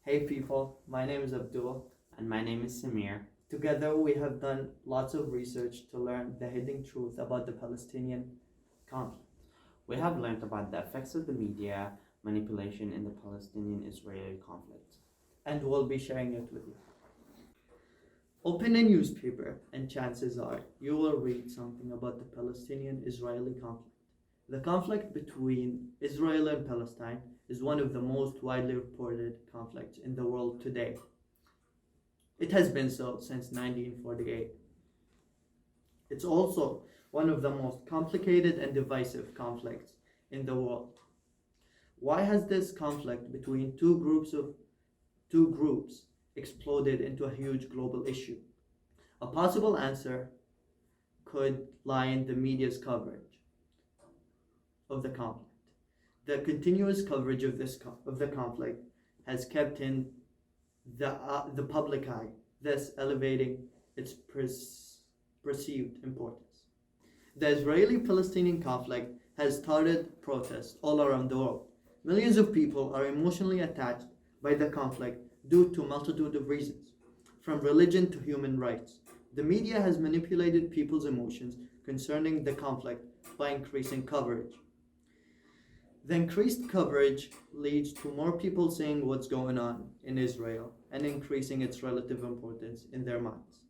Hey people, my name is Abdul. And my name is Samir. Together we have done lots of research to learn the hidden truth about the Palestinian conflict. We have learned about the effects of the media manipulation in the Palestinian-Israeli conflict. And we'll be sharing it with you. Open a newspaper and chances are you will read something about the Palestinian-Israeli conflict. The conflict between Israel and Palestine is one of the most widely reported conflicts in the world today. It has been so since 1948. It's also one of the most complicated and divisive conflicts in the world. Why has this conflict between two groups exploded into a huge global issue? A possible answer could lie in the media's coverage of the conflict. The continuous coverage of the conflict has kept in the public eye, thus elevating its perceived importance. The Israeli-Palestinian conflict has started protests all around the world. Millions of people are emotionally attached by the conflict due to a multitude of reasons, from religion to human rights. The media has manipulated people's emotions concerning the conflict by increasing coverage. The increased coverage leads to more people saying what's going on in Israel and increasing its relative importance in their minds.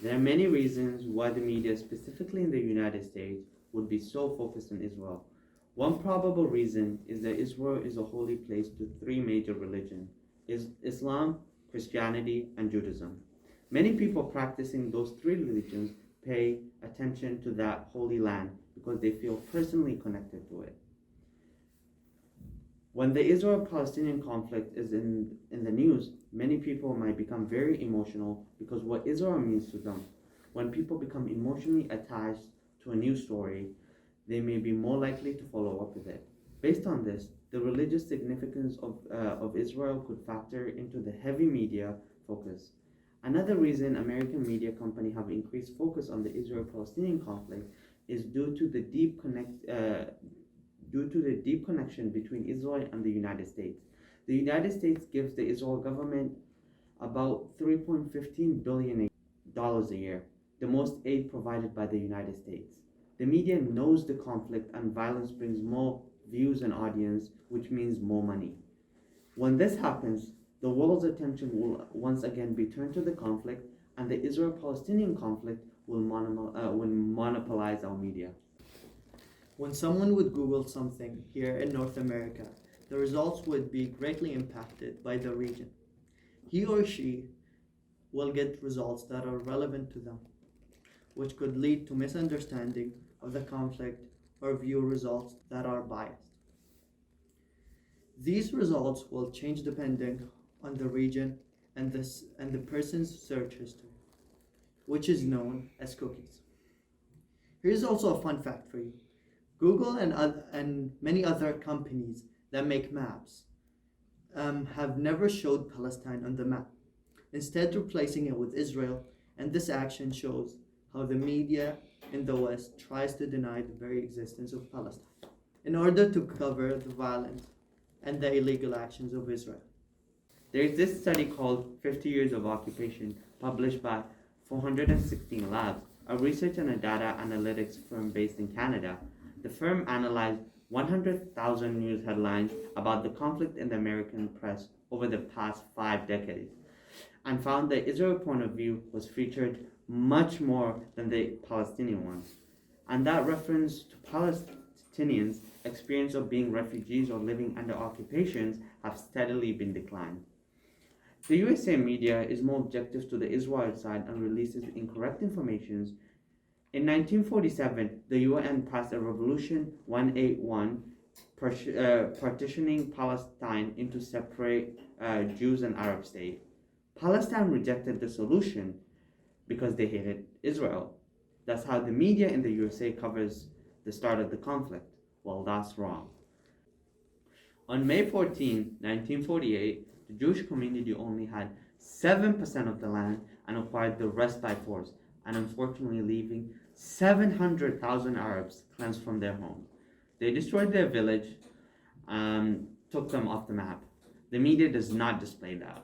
There are many reasons why the media, specifically in the United States, would be so focused on Israel. One probable reason is that Israel is a holy place to three major religions: Islam, Christianity, and Judaism. Many people practicing those three religions pay attention to that holy land because they feel personally connected to it. When the Israel-Palestinian conflict is in the news, many people might become very emotional because what Israel means to them. When people become emotionally attached to a news story, they may be more likely to follow up with it. Based on this, the religious significance of Israel could factor into the heavy media focus. Another reason American media companies have increased focus on the Israel-Palestinian conflict is due to the deep connection between Israel and the United States. The United States gives the Israel government about $3.15 billion a year, the most aid provided by the United States. The media knows the conflict and violence brings more views and audience, which means more money. When this happens, the world's attention will once again be turned to the conflict, and the Israel-Palestinian conflict will monopolize our media. When someone would Google something here in North America, the results would be greatly impacted by the region. He or she will get results that are relevant to them, which could lead to misunderstanding of the conflict or view results that are biased. These results will change depending on the region and the person's search history, which is known as cookies. Here's also a fun fact for you. Google and many other companies that make maps have never showed Palestine on the map, instead replacing it with Israel, and this action shows how the media in the West tries to deny the very existence of Palestine in order to cover the violence and the illegal actions of Israel. There is this study called 50 Years of Occupation, published by 416 Labs, a research and a data analytics firm based in Canada. The firm analyzed 100,000 news headlines about the conflict in the American press over the past 5 decades and found the Israel point of view was featured much more than the Palestinian ones. And that reference to Palestinians' experience of being refugees or living under occupations have steadily been declined. The USA media is more objective to the Israel side and releases incorrect information. In 1947, the UN passed a Resolution 181 partitioning Palestine into separate Jews and Arab states. Palestine rejected the solution because they hated Israel. That's how the media in the USA covers the start of the conflict. Well, that's wrong. On May 14, 1948, the Jewish community only had 7% of the land and acquired the rest by force, and unfortunately leaving 700,000 Arabs cleansed from their homes. They destroyed their village and took them off the map. The media does not display that.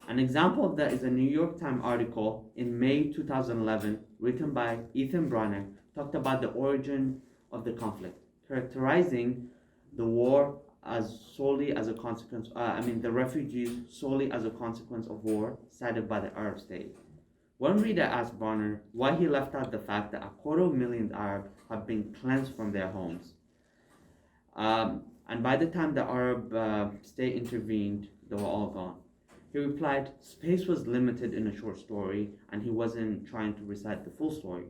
An example of that is a New York Times article in May 2011 written by Ethan Bronner talked about the origin of the conflict, characterizing the war as solely as a consequence, the refugees solely as a consequence of war cited by the Arab state. One reader asked Bronner why he left out the fact that 250,000 Arabs have been cleansed from their homes. And by the time the Arab state intervened, they were all gone. He replied, space was limited in a short story, and he wasn't trying to recite the full story.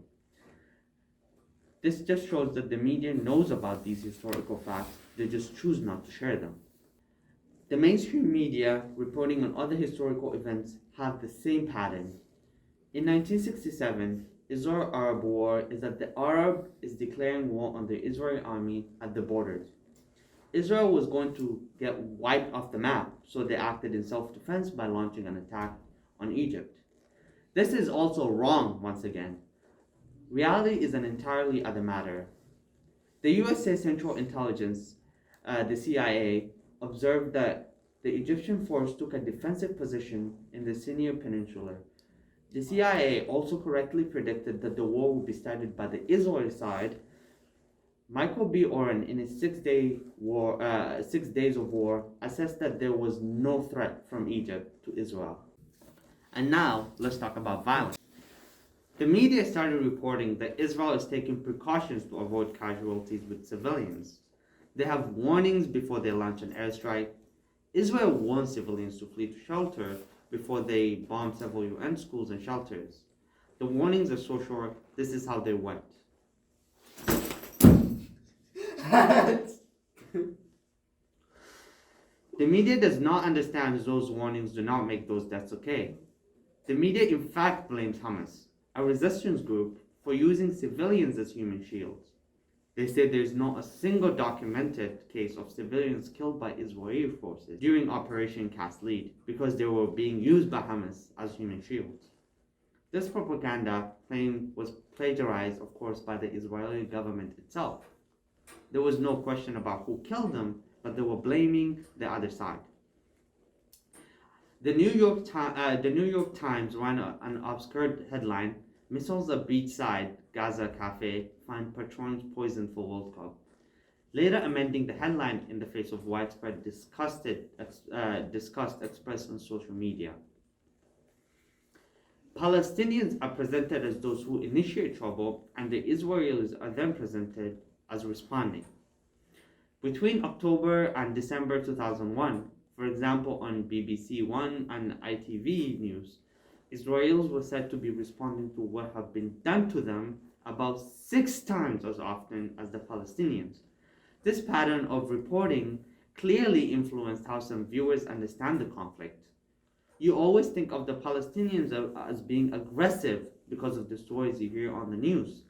This just shows that the media knows about these historical facts, they just choose not to share them. The mainstream media reporting on other historical events have the same pattern. In 1967, Israel-Arab war is that the Arab is declaring war on the Israeli army at the borders. Israel was going to get wiped off the map, so they acted in self-defense by launching an attack on Egypt. This is also wrong once again. Reality is an entirely other matter. The USA Central Intelligence, the CIA, observed that the Egyptian force took a defensive position in the Sinai Peninsula. The CIA also correctly predicted that the war would be started by the Israeli side. Michael B. Oren, in his 6 days of war, assessed that there was no threat from Egypt to Israel. And now, let's talk about violence. The media started reporting that Israel is taking precautions to avoid casualties with civilians. They have warnings before they launch an airstrike. Israel warns civilians to flee to shelter before they bomb several UN schools and shelters. The warnings are so short, this is how they went. The media does not understand those warnings do not make those deaths okay. The media in fact blames Hamas, a resistance group, for using civilians as human shields. They say there's not a single documented case of civilians killed by Israeli forces during Operation Cast Lead because they were being used by Hamas as human shields. This propaganda claim was plagiarized, of course, by the Israeli government itself. There was no question about who killed them, but they were blaming the other side. The New York Times ran an obscure headline, "Missiles at Beachside Gaza Cafe Find Patrons Poisoned for World Cup," later amending the headline in the face of widespread disgust expressed on social media. Palestinians are presented as those who initiate trouble, and the Israelis are then presented as responding. Between October and December 2001, for example on BBC One and ITV News, Israelis were said to be responding to what have been done to them about 6 times as often as the Palestinians. This pattern of reporting clearly influenced how some viewers understand the conflict. You always think of the Palestinians as being aggressive because of the stories you hear on the news.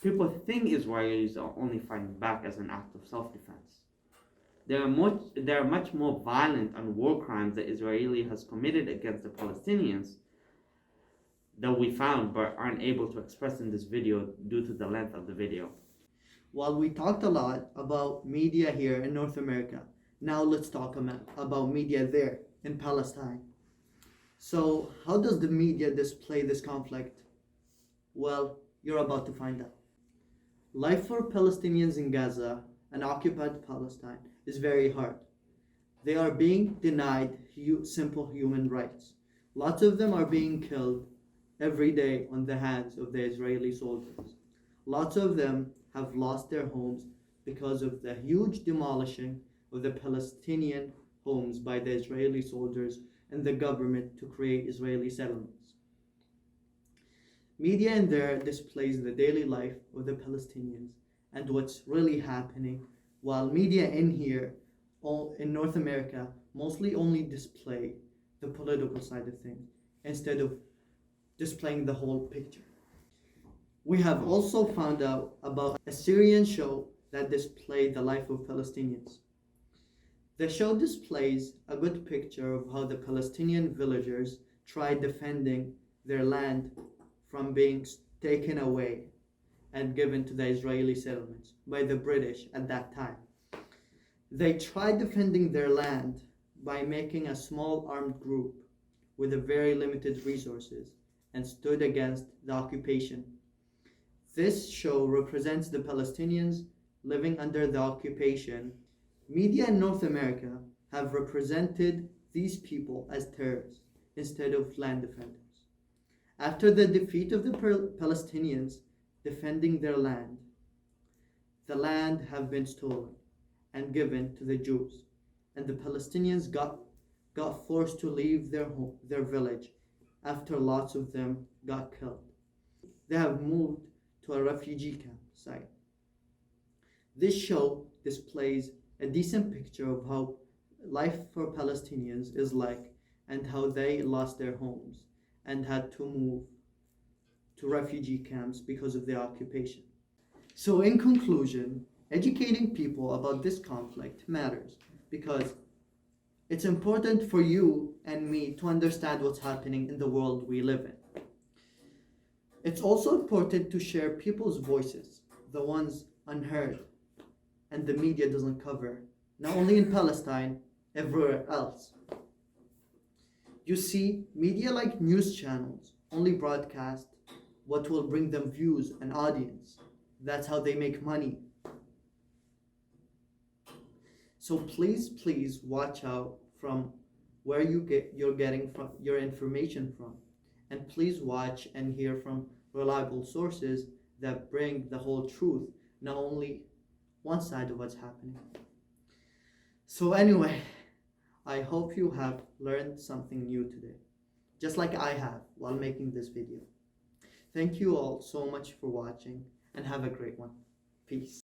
People think Israelis are only fighting back as an act of self-defense. There are much more violent and war crimes that Israeli has committed against the Palestinians that we found but aren't able to express in this video due to the length of the video. While we talked a lot about media here in North America, now let's talk about media there in Palestine. So how does the media display this conflict? Well, you're about to find out. Life for Palestinians in Gaza and occupied Palestine is very hard. They are being denied simple human rights. Lots of them are being killed every day on the hands of the Israeli soldiers. Lots of them have lost their homes because of the huge demolishing of the Palestinian homes by the Israeli soldiers and the government to create Israeli settlements. Media in there displays the daily life of the Palestinians and what's really happening, while media in here, in North America, mostly only display the political side of things instead of displaying the whole picture. We have also found out about a Syrian show that displayed the life of Palestinians. The show displays a good picture of how the Palestinian villagers tried defending their land from being taken away and given to the Israeli settlements by the British at that time. They tried defending their land by making a small armed group with a very limited resources and stood against the occupation. This show represents the Palestinians living under the occupation. Media in North America have represented these people as terrorists instead of land defenders. After the defeat of the Palestinians defending their land, the land have been stolen and given to the Jews, and the Palestinians got forced to leave their village after lots of them got killed. They have moved to a refugee camp site. This show displays a decent picture of how life for Palestinians is like and how they lost their homes and had to move to refugee camps because of the occupation. So in conclusion, educating people about this conflict matters because it's important for you and me to understand what's happening in the world we live in. It's also important to share people's voices, the ones unheard and the media doesn't cover, not only in Palestine, everywhere else. You see, media like news channels only broadcast what will bring them views and audience. That's how they make money. So please watch out from where you're getting from your information from, and please watch and hear from reliable sources that bring the whole truth, not only one side of what's happening. So anyway, I hope you have learned something new today, just like I have while making this video. Thank you all so much for watching and have a great one. Peace.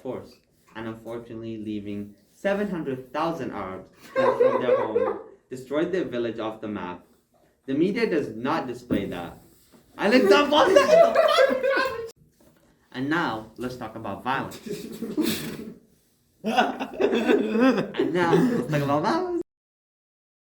Force, and unfortunately leaving 700,000 Arabs from their home, destroyed their village off the map. The media does not display that. And now, let's talk about violence.